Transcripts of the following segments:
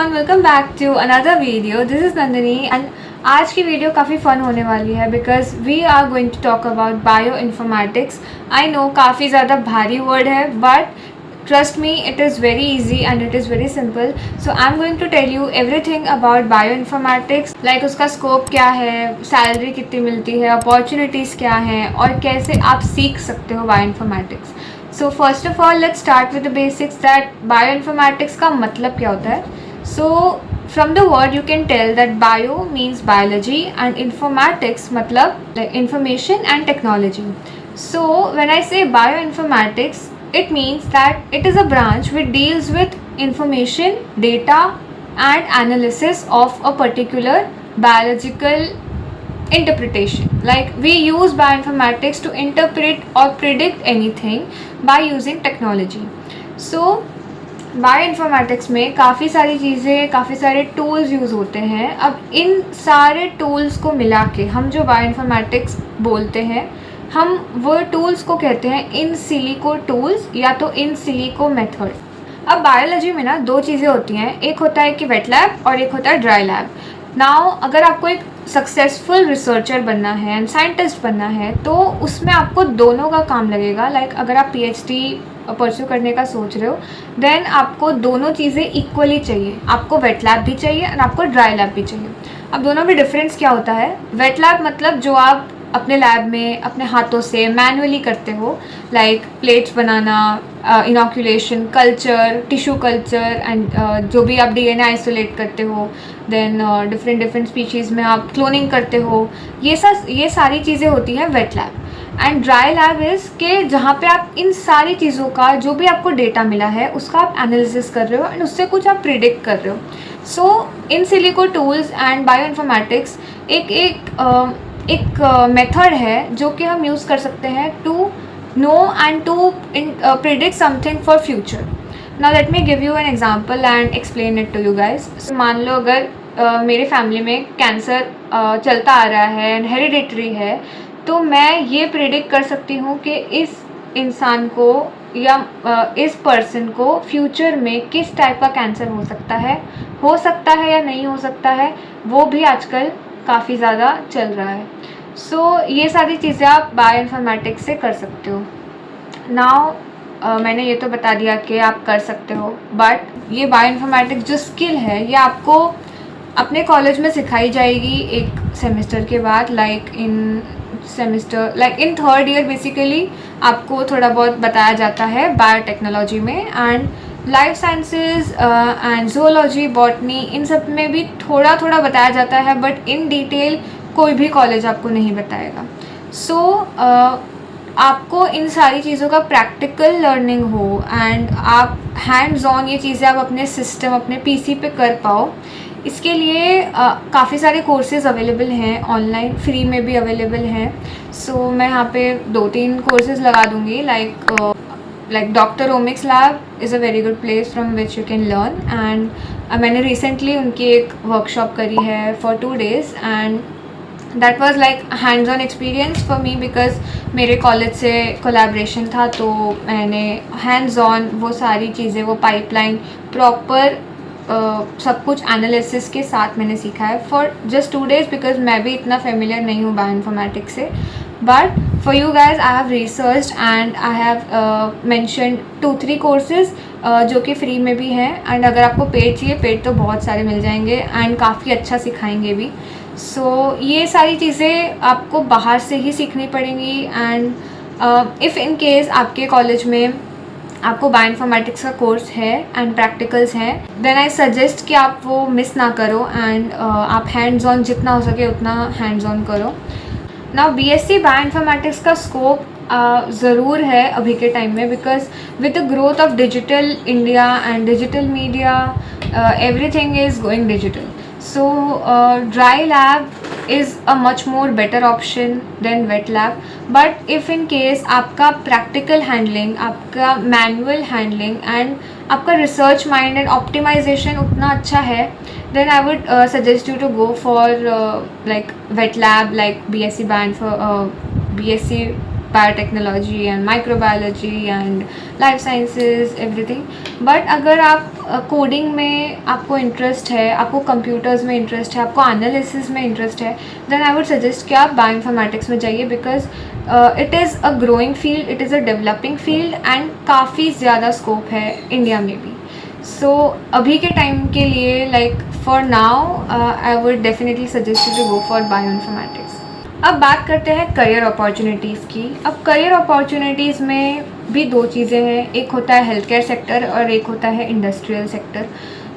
Everyone, welcome back to another video. This is Nandini and आज की video काफ़ी fun होने वाली है because we are going to talk about bioinformatics. I know काफ़ी ज़्यादा भारी वर्ड है but trust me, it is very easy and it is very simple. So I'm going to tell you everything about bioinformatics, like उसका scope क्या है, salary कितनी मिलती है, अपॉर्चुनिटीज़ क्या हैं और कैसे आप सीख सकते हो bioinformatics. So first of all let's start with the basics that bioinformatics का मतलब क्या होता है। So from the word you can tell that bio means biology and informatics मतलब information and technology. So when I say bioinformatics, it means that it is a branch which deals with information, data and analysis of a particular biological interpretation. Like we use bioinformatics to interpret or predict anything by using technology. So bioinformatics में काफ़ी सारी चीज़ें, काफ़ी सारे tools use होते हैं। अब इन सारे टूल्स को मिला के हम जो बायोइन्फॉर्मेटिक्स बोलते हैं, हम वो टूल्स को कहते हैं इन सिलिको टूल्स या तो इन सिलिको मेथड। अब बायोलॉजी में ना दो चीज़ें होती हैं, एक होता है कि वेट लैब और एक होता है ड्राई लैब। नाउ अगर आपको एक सक्सेसफुल रिसर्चर बनना है एंड साइंटिस्ट बनना है तो उसमें आपको दोनों का काम लगेगा। लाइक अगर आप पीएचडी परस्यू करने का सोच रहे हो देन आपको दोनों चीज़ें इक्वली चाहिए, आपको वेट लैब भी चाहिए और आपको ड्राई लैब भी चाहिए। अब दोनों में डिफरेंस क्या होता है? वेट लैब मतलब जो आप अपने लैब में अपने हाथों से मैनुअली करते हो, like plates banana, inoculation, culture, tissue culture and जो भी आप डीएनए आइसोलेट करते हो, देन डिफरेंट स्पीशीज़ में आप क्लोनिंग करते हो, ये सारी चीज़ें होती हैं wet lab. And dry lab is के जहाँ पे आप इन सारी चीज़ों का जो भी आपको डेटा मिला है उसका आप एनालिसिस कर रहे हो एंड उससे कुछ आप प्रिडिक्ट कर रहे हो। So in silico tools and bioinformatics एक मेथड है जो कि हम यूज़ कर सकते हैं to know and to predict something for future. Now let me give you an example and explain it to you guys. मान लो अगर मेरे फैमिली में कैंसर चलता आ रहा है एंड हेरिडिटरी है, तो मैं ये प्रिडिक्ट कर सकती हूँ कि इस इंसान को या इस पर्सन को फ्यूचर में किस टाइप का कैंसर हो सकता है या नहीं हो सकता है, वो भी आजकल काफ़ी ज़्यादा चल रहा है। सो ये सारी चीज़ें आप बायोइन्फॉर्मेटिक्स से कर सकते हो। नाउ मैंने ये तो बता दिया कि आप कर सकते हो, बट ये बायोइन्फॉर्मेटिक्स जो स्किल है ये आपको अपने कॉलेज में सिखाई जाएगी एक सेमेस्टर के बाद। Like in third year basically आपको थोड़ा बहुत बताया जाता है बायोटेक्नोलॉजी में, and life sciences and zoology, botany, इन सब में भी थोड़ा थोड़ा बताया जाता है, बट इन डिटेल कोई भी कॉलेज आपको नहीं बताएगा। सो आपको इन सारी चीज़ों का प्रैक्टिकल लर्निंग हो एंड आप हैंड्स ऑन ये चीज़ें आप अपने सिस्टम, अपने पीसी पे कर पाओ, इसके लिए काफ़ी सारे कोर्सेज़ अवेलेबल हैं ऑनलाइन, फ्री में भी अवेलेबल हैं। सो मैं यहाँ पे 2-3 कोर्सेज़ लगा दूँगी। Like doctor omics lab is a very good place from which you can learn, and मैंने रिसेंटली उनकी एक वर्कशॉप करी है for 2 days and that was like hands on experience for me because मेरे कॉलेज से collaboration था, तो मैंने हैंड्स ऑन वो सारी चीज़ें, वो पाइपलाइन प्रॉपर सब कुछ एनालिसिस के साथ मैंने सीखा है फॉर जस्ट 2 days बिकॉज मैं भी इतना फेमिलियर नहीं हूँ बायोइन्फॉर्मेटिक्स से। But for you guys I have research and I have mentioned 2-3 courses जो कि फ्री में भी हैं, एंड अगर आपको पेड चाहिए, पेड तो बहुत सारे मिल जाएंगे एंड काफ़ी अच्छा सिखाएंगे भी। सो ये सारी चीज़ें आपको बाहर से ही सीखनी पड़ेंगी, एंड इफ़ इन केस आपके कॉलेज में आपको बायोइन्फॉर्मेटिक्स का कोर्स है एंड प्रैक्टिकल्स हैं, देन आई सजेस्ट कि आप वो मिस ना करो एंड आप हैंड्स ऑन जितना हो सके उतना हैंड्स ऑन करो। नाउ बीएससी बायोइन्फॉर्मेटिक्स का स्कोप ज़रूर है अभी के टाइम में, because with the growth of digital India and digital media everything is going digital. So dry lab is a much more better option than wet lab, but if in case आपका practical handling, आपका manual handling and आपका research mind and optimization उतना अच्छा है, then I would suggest you to go for like wet lab, like BSc biotechnology and microbiology and life sciences everything. But अगर आप coding में आपको interest है, आपको कंप्यूटर्स में इंटरेस्ट है, आपको एनालिसिस में इंटरेस्ट है, देन आई वुड सजेस्ट कि आप बायोइन्फॉर्मेटिक्स में जाइए, because it is a growing field, it is a developing field and काफ़ी ज़्यादा स्कोप है इंडिया में भी. सो अभी के टाइम के लिए like for now I would definitely suggest you to go for bioinformatics. अब बात करते हैं करियर अपॉर्चुनिटीज़ की. अब करियर अपॉर्चुनिटीज़ में भी दो चीज़ें हैं, एक होता है हेल्थ केयर सेक्टर और एक होता है industrial sector.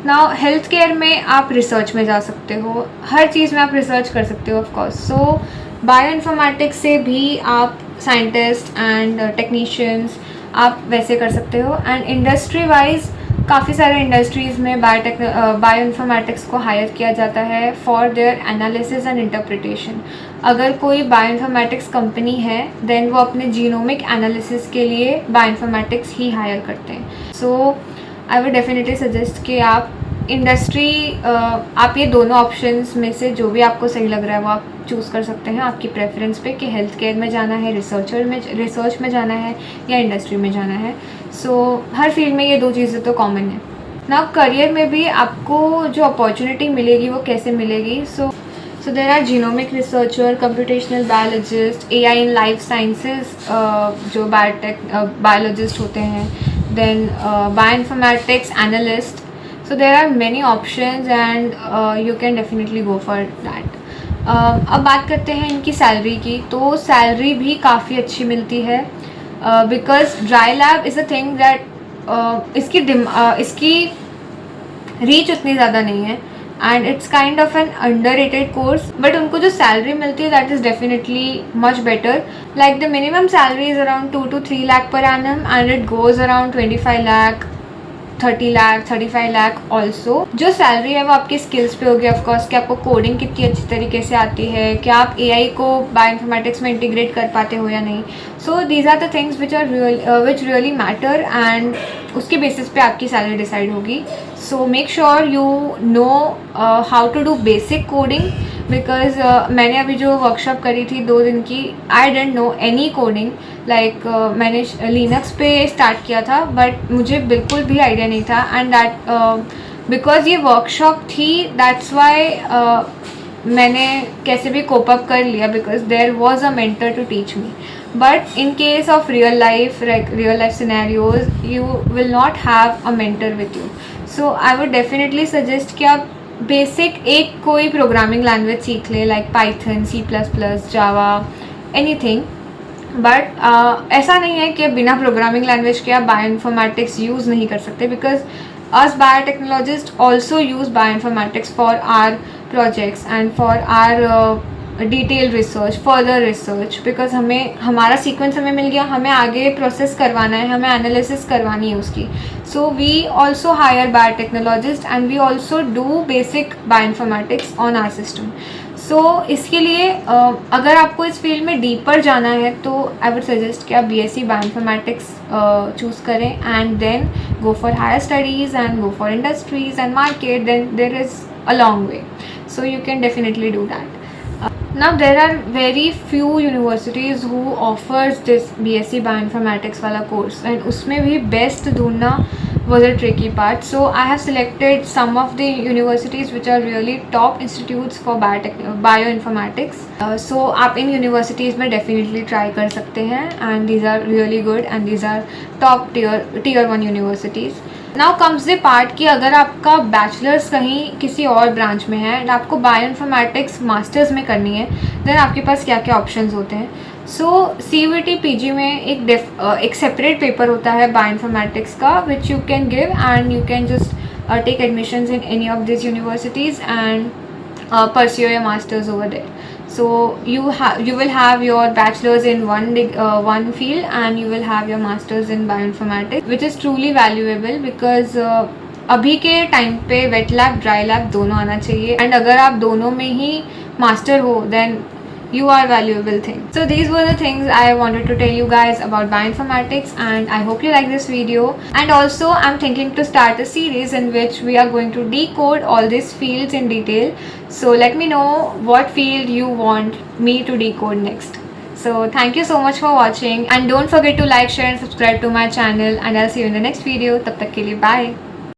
Now health care में आप रिसर्च में जा सकते हो, हर चीज़ में आप रिसर्च कर सकते हो ऑफ कोर्स. सो बायोइन्फॉर्मेटिक्स से भी आप साइंटिस्ट एंड टेक्नीशियंस आप वैसे कर सकते हो. एंड इंडस्ट्री वाइज काफ़ी सारे इंडस्ट्रीज़ में बायोइन्फॉर्मेटिक्स को हायर किया जाता है for their analysis and interpretation. अगर कोई बायोइन्फॉर्मेटिक्स कंपनी है देन वो अपने जीनोमिक एनालिसिस के लिए बायोइन्फॉर्मेटिक्स ही हायर करते हैं. सो आई वुड डेफिनेटली सजेस्ट कि आप इंडस्ट्री आप ये दोनों ऑप्शंस में से जो भी आपको सही लग रहा है वो आप चूज़ कर सकते हैं आपकी प्रेफरेंस पे कि हेल्थ केयर में जाना है, रिसर्च में जाना है या इंडस्ट्री में जाना है. सो हर फील्ड में ये दो चीज़ें तो कॉमन है ना. करियर में भी आपको जो अपॉर्चुनिटी मिलेगी वो कैसे मिलेगी. So there are genomic researcher, computational biologist, AI in life sciences जो बायोलॉजिस्ट होते हैं, then bioinformatics analyst. So there are many options and you can definitely go for that. अब बात करते हैं इनकी सैलरी की. तो सैलरी भी काफ़ी अच्छी मिलती है because dry lab is a thing that इसकी रीच उतनी ज़्यादा नहीं है and it's kind of N underrated course. But उनको जो सैलरी मिलती है that is definitely much better. Like the minimum salary is around 2 to 3 lakh per annum and it goes around 25 lakh, 30 lakh, 35 lakh also. जो salary है वो आपकी skills पे होगी ऑफकोर्स कि आपको कोडिंग कितनी अच्छी तरीके से आती है, क्या आप AI को बायोइन्फॉर्मेटिक्स में इंटीग्रेट कर पाते हो या नहीं. So these are the things which really matter and उसके बेसिस पे आपकी सैलरी डिसाइड होगी. So make sure you know how to do basic coding because मैंने अभी जो वर्कशॉप करी थी 2 दिन की, I don't know any coding. Like मैंने लिनक्स पे स्टार्ट किया था बट मुझे बिल्कुल भी आइडिया नहीं था एंड दैट बिकॉज ये वर्कशॉप थी दैट्स वाई मैंने कैसे भी कोप अप कर लिया because there was a mentor to teach me. But in case of real life scenarios you will not have a mentor with you. So I would definitely suggest कि आप basic एक कोई programming language सीख ले like Python, C++, Java, anything. But ऐसा नहीं है कि बिना प्रोग्रामिंग लैंग्वेज के आप बायोइन्फॉर्मेटिक्स यूज़ नहीं कर सकते because us biotechnologist also use bioinformatics for our projects and for our detail research, further research. Because हमें हमारा सीक्वेंस हमें मिल गया, हमें आगे प्रोसेस करवाना है, हमें एनालिसिस करवानी है उसकी. So we also hire biotechnologist and we also do basic bioinformatics on our system. So इसके लिए अगर आपको इस फील्ड में डीपर जाना है तो आई वुड सजेस्ट कि आप BSc बायोइन्फॉर्मेटिक्स चूज़ करें and then go for higher studies and go for industries and market. Then there is a long way. So you can definitely do that. Now there are very few universities who offers this BSc Bioinformatics वाला course and उसमें भी best ढूंढना was a tricky part. So I have selected some of the universities which are really top institutes for bioinformatics. So आप इन universities में definitely try कर सकते हैं and these are really good and these are top tier 1 universities. Now comes the part कि अगर आपका bachelors कहीं किसी और ब्रांच में है एंड आपको बायोइन्फॉर्मेटिक्स मास्टर्स में करनी है देन आपके पास क्या क्या ऑप्शंस होते हैं. सो CUET PG में एक सेपरेट पेपर होता है बायोइन्फॉर्मेटिक्स का which you can give and you can just take admissions in any of this universities and pursue your masters over there. So you will have your bachelor's in one field and you will have your masters in bioinformatics, which is truly valuable because अभी के time पे wait lab, dry lab दोनों आना चाहिए and अगर आप दोनों में ही मास्टर हो then you are valuable thing. So these were the things I wanted to tell you guys about bioinformatics and I hope you like this video. And also I'm thinking to start a series in which we are going to decode all these fields in detail. So let me know what field you want me to decode next. So thank you so much for watching and don't forget to like, share and subscribe to my channel and I'll see you in the next video. तब तक के लिए bye.